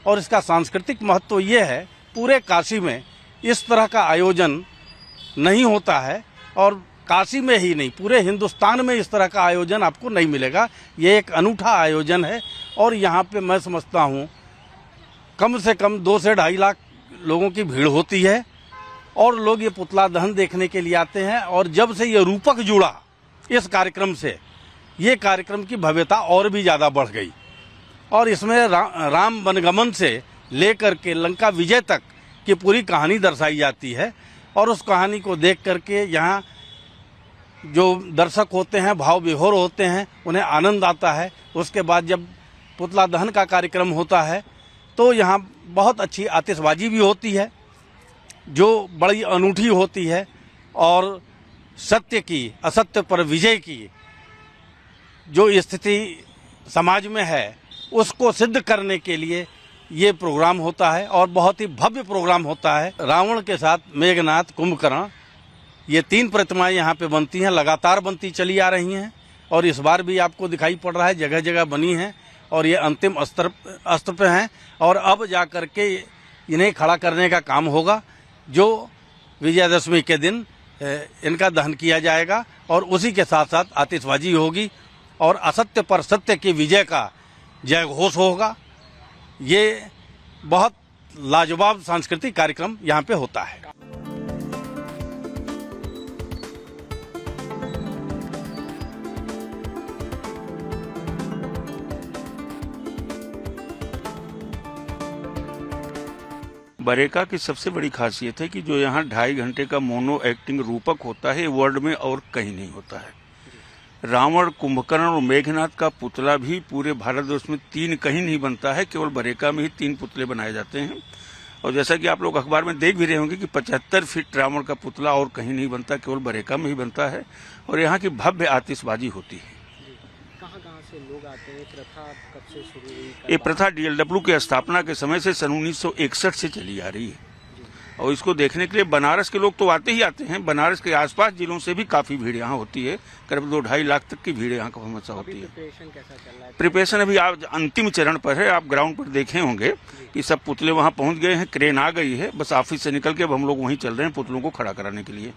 और इसका सांस्कृतिक महत्व ये है, पूरे काशी में इस तरह का आयोजन नहीं होता है और काशी में ही नहीं पूरे हिंदुस्तान में इस तरह का आयोजन आपको नहीं मिलेगा। ये एक अनूठा आयोजन है और यहाँ पे मैं समझता हूँ कम से कम 2 से 2.5 लाख लोगों की भीड़ होती है और लोग ये पुतला दहन देखने के लिए आते हैं। और जब से ये रूपक जुड़ा इस कार्यक्रम से, ये कार्यक्रम की भव्यता और भी ज़्यादा बढ़ गई और इसमें राम वनगमन से लेकर के लंका विजय तक की पूरी कहानी दर्शाई जाती है और उस कहानी को देख करके यहाँ जो दर्शक होते हैं भाव विभोर होते हैं, उन्हें आनंद आता है। उसके बाद जब पुतला दहन का कार्यक्रम होता है तो यहाँ बहुत अच्छी आतिशबाजी भी होती है जो बड़ी अनूठी होती है और सत्य की असत्य पर विजय की जो स्थिति समाज में है उसको सिद्ध करने के लिए ये प्रोग्राम होता है और बहुत ही भव्य प्रोग्राम होता है। रावण के साथ मेघनाथ, कुंभकर्ण, ये 3 प्रतिमाएं यहाँ पे बनती हैं, लगातार बनती चली आ रही हैं और इस बार भी आपको दिखाई पड़ रहा है जगह जगह बनी हैं और ये अंतिम स्तर पे हैं और अब जा कर के इन्हें खड़ा करने का काम होगा जो विजयदशमी के दिन इनका दहन किया जाएगा और उसी के साथ साथ आतिशबाजी होगी और असत्य पर सत्य की विजय का जय घोष होगा। ये बहुत लाजवाब सांस्कृतिक कार्यक्रम यहाँ पे होता है। बरेका की सबसे बड़ी खासियत है कि जो यहाँ 2.5 घंटे का मोनो एक्टिंग रूपक होता है वर्ल्ड में और कहीं नहीं होता है। रावण, कुंभकर्ण और मेघनाथ का पुतला भी पूरे भारतवर्ष में 3 कहीं नहीं बनता है, केवल बरेका में ही 3 पुतले बनाए जाते हैं। और जैसा कि आप लोग अखबार में देख भी रहे होंगे कि 75 फीट रावण का पुतला और कहीं नहीं बनता, केवल बरेका में ही बनता है और यहाँ की भव्य आतिशबाजी होती है। कहाँ से लोग आते हैं? प्रथा कब से शुरू हुई? ये प्रथा DLW के स्थापना के समय से सन 1961 से चली आ रही है और इसको देखने के लिए बनारस के लोग तो आते ही आते हैं। बनारस के आसपास जिलों से भी काफी भीड़ यहाँ होती है, करीब 2-2.5 लाख तक की भीड़ यहाँ का हमेशा होती है। प्रिपरेशन कैसा चल रहा है? प्रिपरेशन अभी आप अंतिम चरण पर है। आप ग्राउंड पर देखे होंगे कि सब पुतले वहाँ पहुँच गए हैं, क्रेन आ गई है, बस ऑफिस से निकल के अब हम लोग वहीं चल रहे हैं पुतलों को खड़ा कराने के लिए।